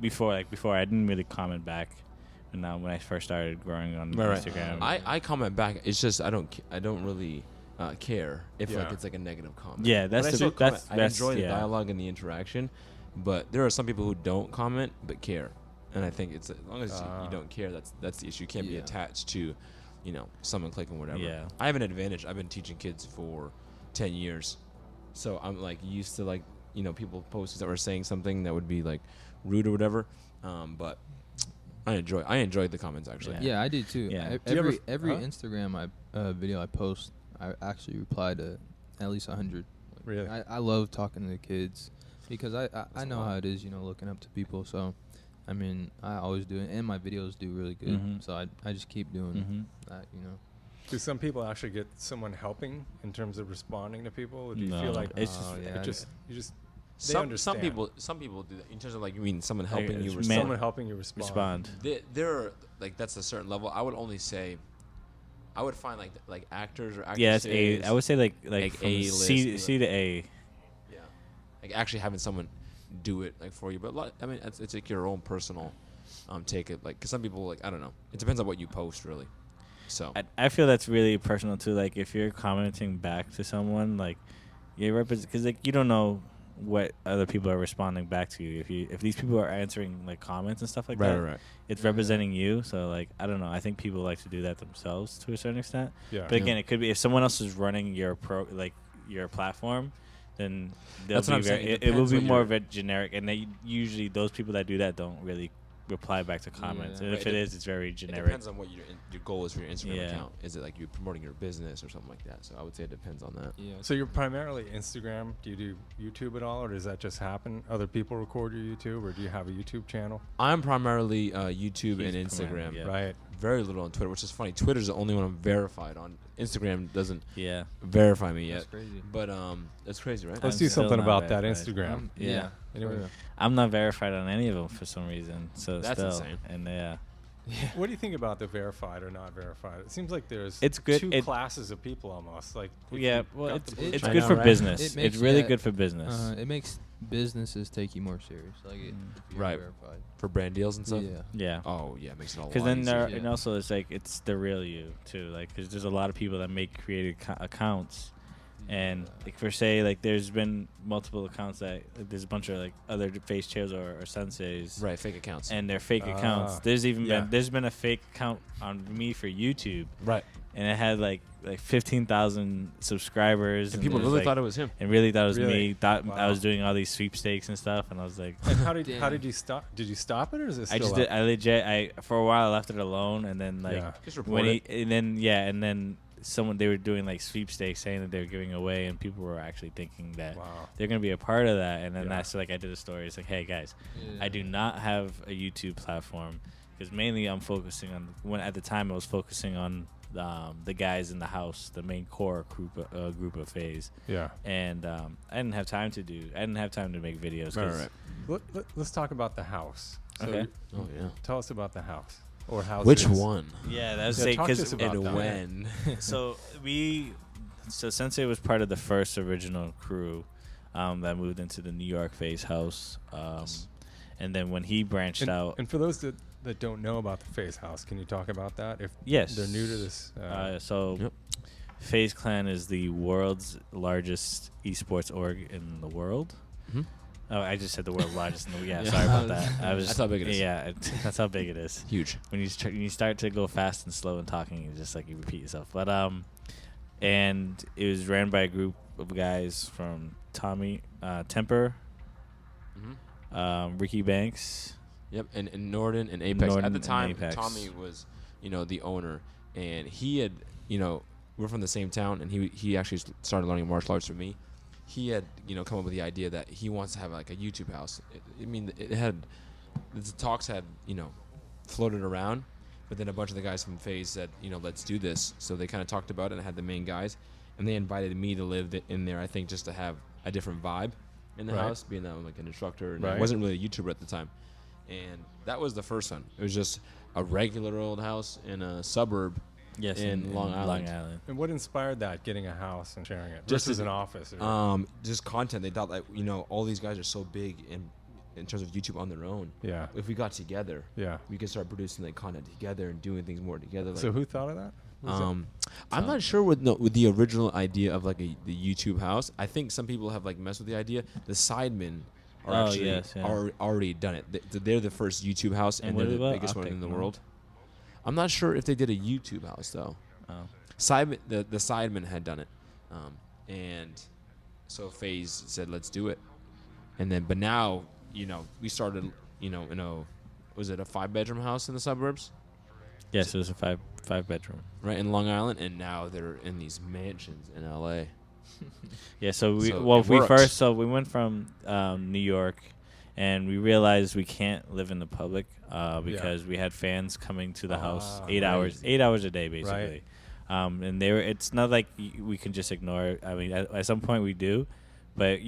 C: before I didn't really comment back, and now when I first started growing on
E: Right.
C: Instagram,
E: I comment back. It's just I don't really care if
A: Yeah.
E: like it's like a negative comment.
C: yeah,
E: But I
C: that's
E: still
C: the
E: comment.
C: that's
E: I enjoy the
C: yeah.
E: dialogue and the interaction, but there are some people who don't comment but care, and I think it's as long as you don't care, that's the issue. You can't be
F: Yeah.
E: attached to, someone clicking whatever.
C: Yeah.
E: I have an advantage. I've been teaching kids for 10 years, so I'm like used to like people posts that were saying something that would be like rude or whatever, but I enjoyed the comments actually.
F: Yeah, I do too.
C: Yeah.
A: Do you ever
F: Every
A: huh?
F: Instagram video I post, I actually reply to at least 100.
A: Really?
F: I love talking to the kids because I
E: a
F: know
E: lot.
F: how it is, looking up to people. So, I mean, I always do it, and my videos do really good.
C: Mhm.
F: So I just keep doing that.
A: Do some people actually get someone helping in terms of responding to people? Or do you feel
C: No,
A: like
C: it's
F: just-
A: it
F: yeah,
A: just you just they
E: Some
A: understand.
E: people do that in terms of like you mean someone
C: Like,
E: helping you
C: it's
E: respond.
A: someone helping you respond?
E: There are like that's a certain level. I would only say, I would find like actors or actresses.
C: Yeah, it's A. I would say like from
E: A-list,
C: C to A.
E: Yeah, like actually having someone do it like for you. But I mean, it's like your own personal take it. Like, cause some people like I don't know. It depends on what you post really. So
C: I feel that's really personal too. Like if you're commenting back to someone, like you're because like you don't know what other people are responding back to you. If these people are answering like comments and stuff like
E: Right,
C: that,
E: right.
C: it's representing you. So like I don't know. I think people like to do that themselves to a certain extent.
A: Yeah.
C: But again, it could be if someone else is running your your platform, then
E: That's what I'm saying.
C: it will
E: depends
C: be
E: what
C: more
E: you're-
C: of a generic. And they usually those people that do that don't really reply back to comments.
F: Yeah.
C: And if
E: Right,
C: it is, it's very
E: It
C: generic.
E: depends on what your goal is for your Instagram
C: Yeah.
E: account. Is it like you're promoting your business or something like that? So I would say it depends on that.
F: Yeah.
A: So you're primarily Instagram. Do you do YouTube at all, or does that just happen? Other people record your YouTube, or do you have a YouTube channel?
E: I'm primarily YouTube
C: He's
E: and
C: primarily,
E: Instagram.
C: yeah.
A: Right.
E: Very little on Twitter, which is funny. Twitter's the only one I'm verified on. Instagram doesn't
C: Yeah.
E: verify me yet.
F: That's crazy.
E: But that's crazy, right?
A: Let's
C: I'm
A: do
C: still
A: something
C: not
A: about that
C: verified.
A: Instagram.
C: Yeah.
A: Anyway,
C: I'm not verified on any of them for some reason. So
E: That's
C: still,
E: insane.
C: and yeah.
A: what do you think about the verified or not verified? It seems like there's
C: It's good-
A: two
C: it-
A: classes of people almost. Like if
C: Yeah,
A: you
C: well,
A: got
C: it's
A: the blue
C: it's
A: check-
E: I
C: good
E: know,
C: for
E: right?
C: business.
F: It
C: It's
F: makes-
C: really
F: yeah,
C: good for business.
F: It makes businesses take you more serious. Like it, if you're
E: Right.
F: verified.
E: For brand deals and stuff.
F: Yeah.
C: Yeah.
E: Oh yeah, it makes it all.
C: Because then there,
F: easier.
C: and also it's like it's the real you too. Like, because there's a lot of people that make created accounts, and like for say like there's been multiple accounts that like, there's a bunch of like other Faze Cheos or senseis,
E: Right, fake accounts.
C: and they're fake accounts. There's even
A: yeah.
C: there's been a fake account on me for YouTube,
E: right,
C: and it had like 15,000 subscribers,
E: and people
C: it was,
E: really
C: like-
E: thought it was him.
C: and really thought it was
A: Really?
C: me. Thought I
A: Wow.
C: was doing all these sweepstakes and stuff, and I was like,
A: And how did
F: Damn.
A: you stop? Did you stop it, or is it
C: I
A: still
C: just
A: up?
C: did. I legit. For a while I left it alone, and then like
A: Yeah.
E: Just report
C: when
E: it.
C: and then they were doing like sweepstakes saying that they were giving away, and people were actually thinking that
A: Wow.
C: they're gonna be a part of that. And then
A: Yeah.
C: that's like I did a story. It's like, hey guys, I do
F: Yeah.
C: not have a YouTube platform because mainly I'm focusing on at the time I was focusing on the guys in the house, the main core group of Faze,
A: Yeah.
C: and I didn't have time to make videos.
E: Right,
C: 'cause-
E: right.
A: Let's talk about the house. So
C: Okay.
E: Oh yeah.
A: Tell us about the house or houses.
E: Which one?
C: Yeah, that's
A: Yeah, talk to us
C: because
A: about
E: And
A: that.
E: when?
C: so Sensei was part of the first original crew that moved into the New York Faze house, and then when he branched out,
A: And for those that don't know about the Faze house, can you talk about that? If
C: yes,
A: they're new to this.
C: so
E: Yep.
C: FaZe Clan is the world's largest esports org in the world.
E: Mhm.
C: Oh, I just said the world's largest.
E: Yeah.
C: Sorry about that. I was.
E: That's how big it is.
C: Yeah, that's how big it is.
E: Huge.
C: When you start to go fast and slow and talking, it's just like you repeat yourself. But and it was ran by a group of guys from Tommy Temperrr,
E: Mm-hmm.
C: Ricky Banks.
E: Yep, and Norden and Apex.
C: Norden
E: At the
C: and
E: time,
C: Apex.
E: Tommy was, the owner, and he had, we're from the same town, and he actually started learning martial arts from me. He had, come up with the idea that he wants to have like a YouTube house. The talks had, floated around, but then a bunch of the guys from FaZe said, let's do this. So they kind of talked about it and had the main guys, and they invited me to live in there. I think just to have a different vibe in the
A: Right.
E: house, being that I'm like an instructor, and I
A: Right.
E: wasn't really a YouTuber at the time. And that was the first one. It was just a regular old house in a suburb.
C: Yes,
E: in Long Island.
A: And what inspired that? Getting a house and sharing it
E: Just
A: versus
E: as-
A: an office. Or,
E: Just content. They thought like, all these guys are so big in terms of YouTube on their own.
A: yeah.
E: If we got together,
A: Yeah.
E: we could start producing like content together and doing things more together. Like,
A: So who thought of that? Was it-
E: I'm not sure with the original idea of like the YouTube house. I think some people have like messed with the idea. The Sidemen are
C: Oh,
E: actually
C: yes, yeah.
E: already done it. They're the first YouTube house,
C: And
E: and
C: what
E: they're the
C: about
E: biggest one
C: Optic?
E: in the
C: No.
E: world. I'm not sure if they did a YouTube house though.
C: Oh.
E: The Sidemen had done it, and so FaZe said, "Let's do it." And then, but now, we started, was it a 5-bedroom house in the suburbs,
C: Yes, it was a five bedroom.
E: right in Long Island, and now they're in these mansions in LA.
C: Yeah, so we
E: So
C: well
E: it
C: we
E: works.
C: first so we went from New York, and we realized we can't live in the public because we had fans coming to the house 8 hours a day basically. And it's not like we can just ignore it. I mean, at some point we do, but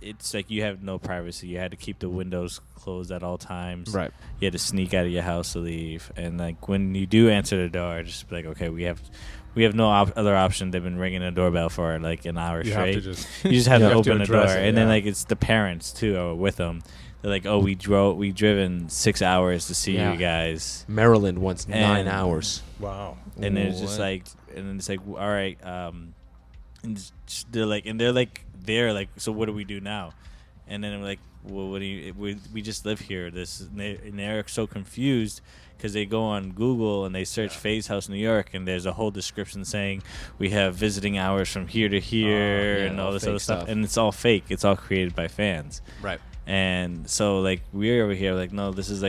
C: it's like you have no privacy. You had to keep the windows closed at all times.
E: Right.
C: You had to sneak out of your house to leave, and like when you do answer the door, just be like, okay, we have no other option. They've been ringing the doorbell for like an hour
A: you
C: straight.
A: have to just.
C: You just have
A: You
C: to
A: have to
C: open the door,
A: address it,
C: and then
A: yeah.
C: like it's the parents too are with them. They're like, "Oh, we driven 6 hours to see
E: Yeah.
C: you guys,"
E: Maryland wants 9
C: And-
E: hours.
A: Wow.
C: and it's just
F: What?
C: like, and then it's like, all right, and they're they're like, so what do we do now? And then I'm like, well, what do you? We just live here. And they're so confused because they go on Google and they search FaZe House New York, and there's a whole description saying we have visiting hours from here to here and all this other stuff, and it's all fake. It's all created by fans.
E: Right.
C: And so like we're over here like, no, this is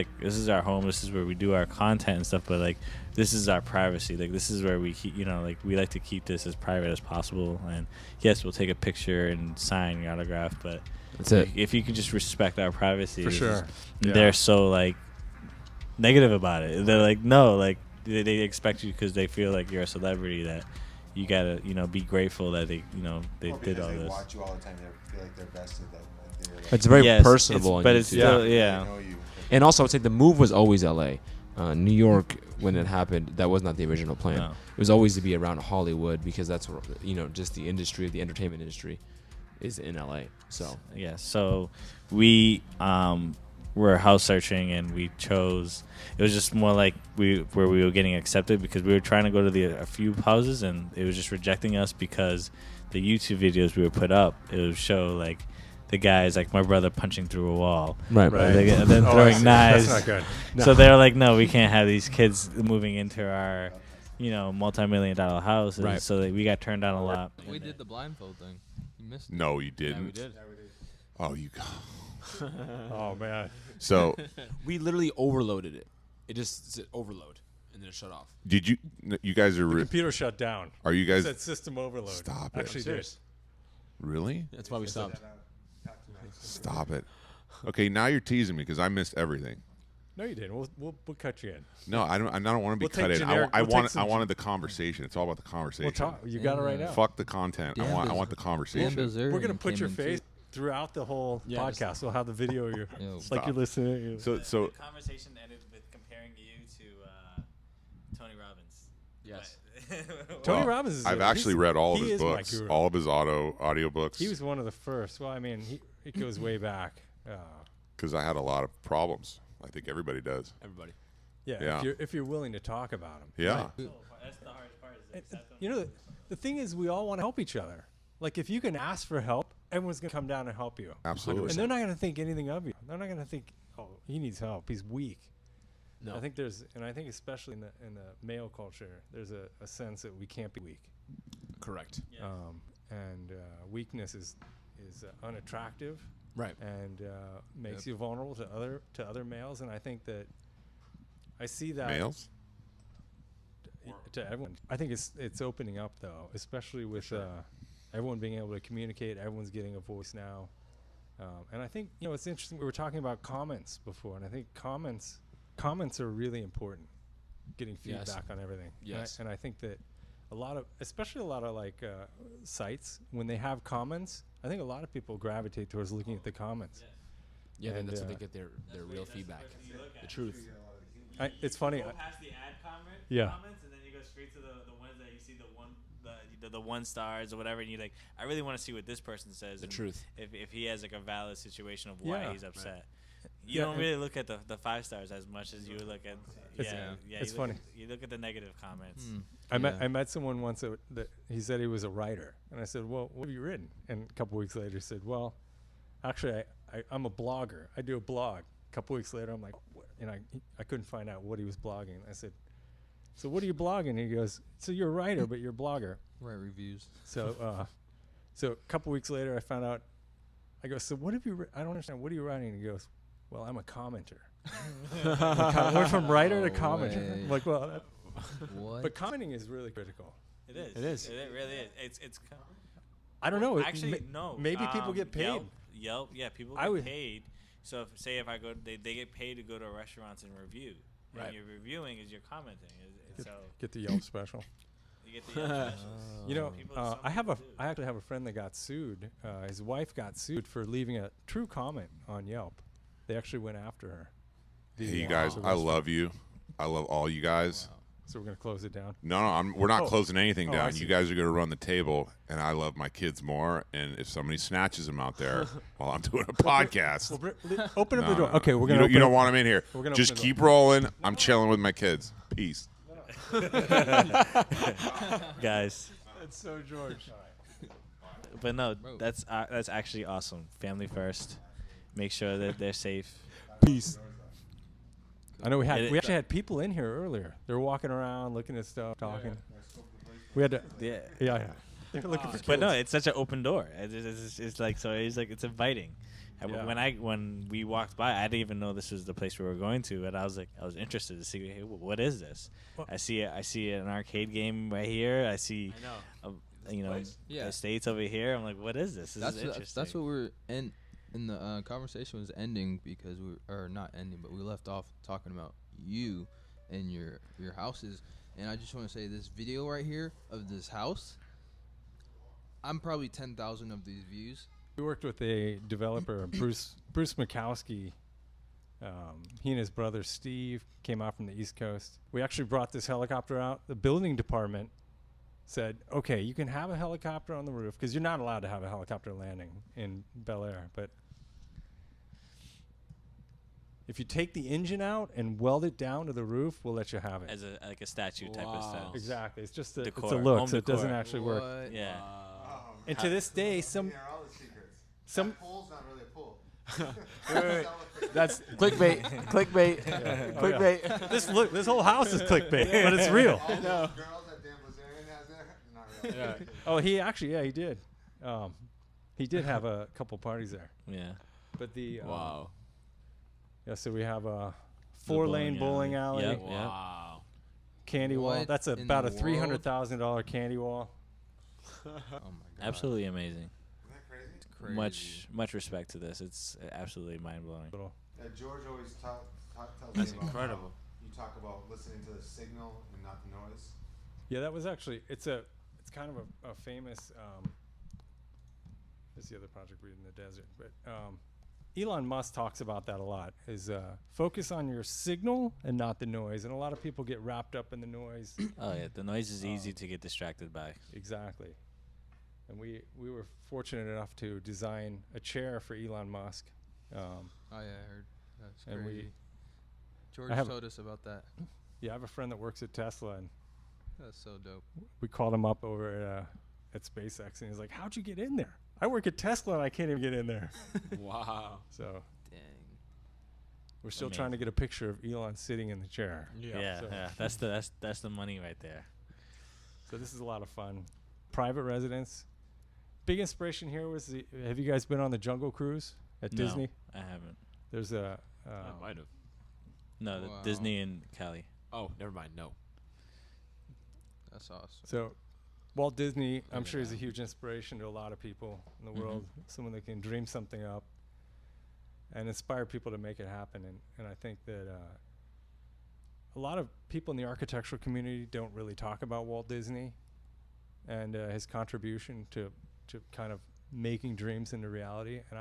C: our home. This is where we do our content and stuff. But like, this is our privacy. Like, this is where we keep, like we like to keep this as private as possible. And yes, we'll take a picture and sign your autograph, but
E: that's it.
C: If you can just respect our privacy,
A: For sure.
C: They're so like negative about it. They're like, no, like they expect you because they feel like you're a celebrity that you gotta, be grateful that they did all
D: they
C: this.
D: watch you all the time. They feel like they're vested.
E: It's very personable.
C: But
E: on
C: it's
E: YouTube.
C: still, yeah.
E: And also, I would say the move was always LA. New York, when it happened, that was not the original plan.
C: No.
E: It was always to be around Hollywood because that's just the industry, the entertainment industry, is in LA. So
C: yeah, so we were house searching and we chose. It was just more like where we were getting accepted because we were trying to go to a few houses and it was just rejecting us because the YouTube videos we would put up, it would show like the guys like my brother punching through a wall,
A: Right.
C: and then throwing knives.
A: That's not good. No.
C: So they're like, no, we can't have these kids moving into our, multi-million-dollar houses.
E: Right.
C: So we got turned down a lot.
F: We did the blindfold thing. You missed it.
B: No, you didn't.
E: yeah, we did.
B: Oh, you.
A: Oh man.
B: So
E: We literally overloaded it. It just said overload and then it shut off.
B: did you? You guys are.
A: Computer shut down.
B: Are you
A: It
B: guys?
A: said system overload.
B: Stop it.
A: Actually, did.
E: Serious.
B: Really?
E: That's why we stopped.
B: Stop it. Okay, now you're teasing me because I missed everything.
A: No, you didn't. We'll cut you in.
B: No, I don't want to be
A: We'll
B: cut
A: take
B: in.
A: generic-
B: I
A: we'll take
B: wanted.
A: some
B: I wanted the conversation. It's all about the conversation.
A: We'll talk. You got it right now.
B: Fuck the content. I want the conversation.
A: We're gonna put your face throughout the whole
E: Yeah, just-
A: podcast. We'll have the video. Like
B: Stop.
A: you're listening.
B: So
C: The conversation ended with comparing you to Tony Robbins.
E: Yes.
A: Tony
B: well,
A: Robbins is.
B: I've actually read all of
A: he
B: his
A: is my
B: books,
A: guru.
B: all of his audiobooks.
A: He was one of the first. Well, I mean, it goes way back.
B: Because I had a lot of problems. I think everybody does.
E: Everybody.
A: Yeah.
B: Yeah.
A: If you're willing to talk about him.
B: Yeah.
C: That's the hardest part.
A: The thing is, we all want to help each other. Like, if you can ask for help, everyone's gonna come down and help you.
B: Absolutely.
A: And they're not gonna think anything of you. They're not gonna think, oh, he needs help. He's weak.
E: No.
A: I think especially in the male culture, there's a sense that we can't be weak.
E: Correct.
A: And weakness is unattractive.
E: Right.
A: And makes you vulnerable to other males. And I think that I see that
B: Males?
A: to everyone. I think it's opening up though, especially with everyone being able to communicate. Everyone's getting a voice now, and I think it's interesting. We were talking about comments before, and I think comments are really important. Getting feedback on everything.
E: Yes.
A: And I think that especially a lot of like sites, when they have comments, I think a lot of people gravitate towards looking at the comments.
E: Yeah,
A: And,
E: that's when they get their real feedback. The truth.
A: It's funny.
C: Go past the ad comments, and then you go straight to the ones that you see the 1 stars or whatever, and you're like, I really want to see what this person says.
E: The
C: and
E: truth.
C: If he has like a valid situation of why
A: Yeah.
C: he's upset.
E: Right.
C: You
A: Yeah,
C: don't
A: and-
C: really look at the 5 stars as much as you look at
A: It's- it's
C: you look
A: funny.
C: you look at the negative comments.
A: I met someone once that he said he was a writer, and I said, "Well, what have you written?" And a couple weeks later, he said, "Well, actually, I'm a blogger. I do a blog." A couple weeks later, I'm like, what? And I couldn't find out what he was blogging. I said, "So what are you blogging?" He goes, "So you're a writer, but you're a blogger."
F: Write reviews.
A: So a couple weeks later, I found out. I go, "So what have you? I don't understand. What are you writing?" And he goes, "Well, I'm a commenter." Went from writer to
F: No
A: commenter.
F: way.
A: I'm like, well.
F: What?
A: But commenting is really critical.
C: It is.
E: It is.
C: It really is. It's
A: I don't know.
C: Actually, no.
A: Maybe people get paid.
C: Yelp, yeah, people
A: I
C: get
A: would-
C: paid. So if I go, they get paid to go to restaurants and review.
E: Right.
C: And you're reviewing is you're commenting. So
A: Get the Yelp special.
C: you get the Yelp specials.
A: You know,
C: People- some
A: I
C: people do.
A: actually have a friend that got sued. His wife got sued for leaving a true comment on Yelp. They actually went after her.
B: Hey, you guys, I love you. I love all you guys.
A: So we're gonna close it down.
B: No, we're not
A: Oh.
B: closing anything
A: Oh, I
B: down.
A: see.
B: You guys are going to run the table, and I love my kids more. And if somebody snatches them out there while I'm doing a podcast,
A: Open up the
B: no,
A: door.
B: no.
A: Okay, we're
B: You
A: gonna.
B: don't,
A: open
B: you don't
A: up-
B: want them in here.
A: We're gonna
B: Just
A: open the
B: keep rolling. I'm chilling with my kids. Peace.
C: Guys.
A: That's so George.
C: but no,
F: Bro.
C: that's actually awesome. Family first. Make sure that they're safe.
A: Peace. I know we
C: It-
A: actually had people in here earlier. They were walking around, looking at stuff, talking. We had to.
C: Yeah.
A: Yeah. They were looking for
C: But no,
A: kids.
C: it's such an open door. It's like so. It's like it's inviting. And
A: Yeah.
C: when we walked by, I didn't even know this was the place we were going to, and I was interested to see, hey, what is this?
A: Well-
C: I see an arcade game right here. I see,
E: I know.
F: Yeah.
C: the States over here. I'm like, what is this? This is interesting.
F: That's what we're in the conversation was ending because not ending, but we left off talking about you and your houses. And I just want to say this video right here of this house, I'm probably 10,000 of these views.
A: We worked with a developer, Bruce Mikowski. He and his brother Steve came out from the East Coast. We actually brought this helicopter out. The building department said, okay, you can have a helicopter on the roof because you're not allowed to have a helicopter landing in Bel Air. But if you take the engine out and weld it down to the roof, we'll let you have it.
C: as a statue type of
E: Wow.
C: style.
A: Exactly. It's just it's a
C: Decor,
A: look,
C: home
A: so it doesn't
C: decor.
A: actually work.
F: What?
C: Yeah.
A: And to this day, some
D: all the secrets.
A: some
D: That pool's not really a pool.
E: Wait. That's clickbait. Clickbait. Clickbait.
A: this whole house is clickbait, but it's real.
D: All those girls that Dan Blazarian has there, not really.
E: Yeah.
A: Oh, he did. He did have a couple parties there.
C: Yeah.
A: But the
E: Wow.
A: yeah, so we have a 4-lane bowling alley,
C: Yep.
E: Wow.
A: candy wall.
F: What
A: That's
F: in
A: about a
F: the world?
A: $300,000 candy wall.
F: Oh my god.
C: Absolutely amazing.
D: Isn't that crazy?
F: Crazy.
C: Much respect to this. It's absolutely mind blowing.
A: Little.
D: George always tells
E: That's
D: me about
E: incredible.
D: how you talk about listening to the signal and not the noise.
A: Yeah, that was actually it's kind of a famous. This is the other project we did in the desert, but Elon Musk talks about that a lot. Is focus on your signal and not the noise, and a lot of people get wrapped up in the noise.
C: Oh yeah, the noise is easy to get distracted by.
A: Exactly. And we were fortunate enough to design a chair for Elon Musk.
F: Oh yeah, I heard. That's
A: And
F: crazy. George
A: have-
F: told us about that.
A: Yeah, I have a friend that works at Tesla, and
F: That's so dope.
A: we called him up over at SpaceX, and he's like, "How'd you get in there? I work at Tesla, and I can't even get in there."
E: Wow.
A: So
F: Dang.
A: we're still trying to get a picture of Elon sitting in the chair.
C: Yeah,
A: So-
C: yeah. That's the money right there.
A: So this is a lot of fun. Private residence. Big inspiration here was have you guys been on the Jungle Cruise at
C: No,
A: Disney?
C: I haven't.
A: There's a
E: I might have.
C: No, the
F: Wow.
C: Disney and Cali.
E: Oh, never mind. No.
F: That's awesome.
A: so Walt Disney, I'm
F: at
A: sure is a
F: that.
A: huge inspiration to a lot of people in the
C: Mhm.
A: world. Someone that can dream something up and inspire people to make it happen. And I think that a lot of people in the architectural community don't really talk about Walt Disney and his contribution to kind of making dreams into reality. And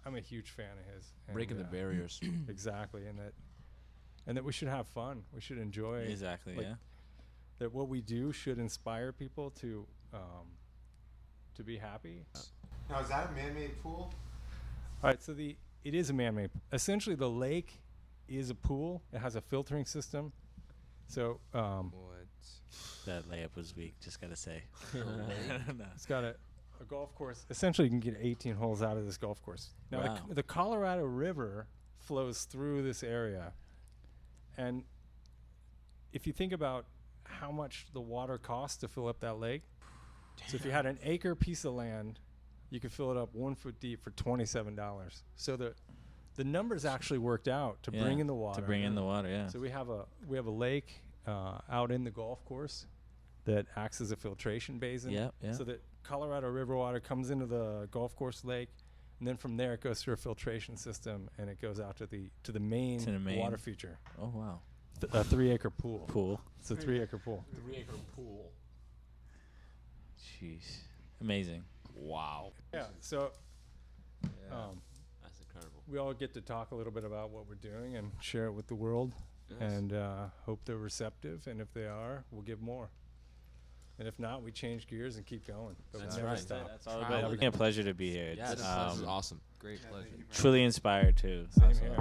A: I'm a huge fan of his. And,
E: Breaking the barriers.
A: Exactly, and that we should have fun. We should enjoy.
C: Exactly.
A: like,
C: Yeah.
A: That what we do should inspire people to be happy.
D: Now, is that a man-made pool?
A: All right, so it is a man-made. Essentially, the lake is a pool. It has a filtering system. So
F: What?
C: That layup was weak. Just gotta say. No.
A: it's got a golf course. Essentially, you can get 18 holes out of this golf course. Now,
C: Wow.
A: the Colorado River flows through this area, and if you think about how much the water costs to fill up that lake, so if you had an acre piece of land, you could fill it up 1 foot deep for $27. So the numbers actually worked out to
C: Yeah,
A: bring in the water.
C: To bring in the water, yeah.
A: So we have a lake out in the golf course that acts as a filtration basin.
C: Yep, yeah.
A: So that Colorado River water comes into the golf course lake, and then from there it goes through a filtration system and it goes out to the main,
C: To the main.
A: water feature.
C: Oh wow.
A: A 3-acre pool.
C: Pool.
A: It's a 3-acre pool.
E: 3-acre pool.
C: Jeez. Amazing.
E: Wow.
A: Yeah. So
F: Yeah.
E: That's incredible.
A: we all get to talk a little bit about what we're doing and share it with the world, and hope they're receptive. And if they are, we'll give more. And if not, we change gears and keep going. But
E: That's
A: we never
E: right.
A: stop.
C: That's all
E: Trial
C: about.
E: and
C: It's a pleasure to be here.
E: Yeah,
C: It's,
E: this is awesome.
F: Great pleasure.
C: truly inspired too.
A: Same
C: So-
A: here.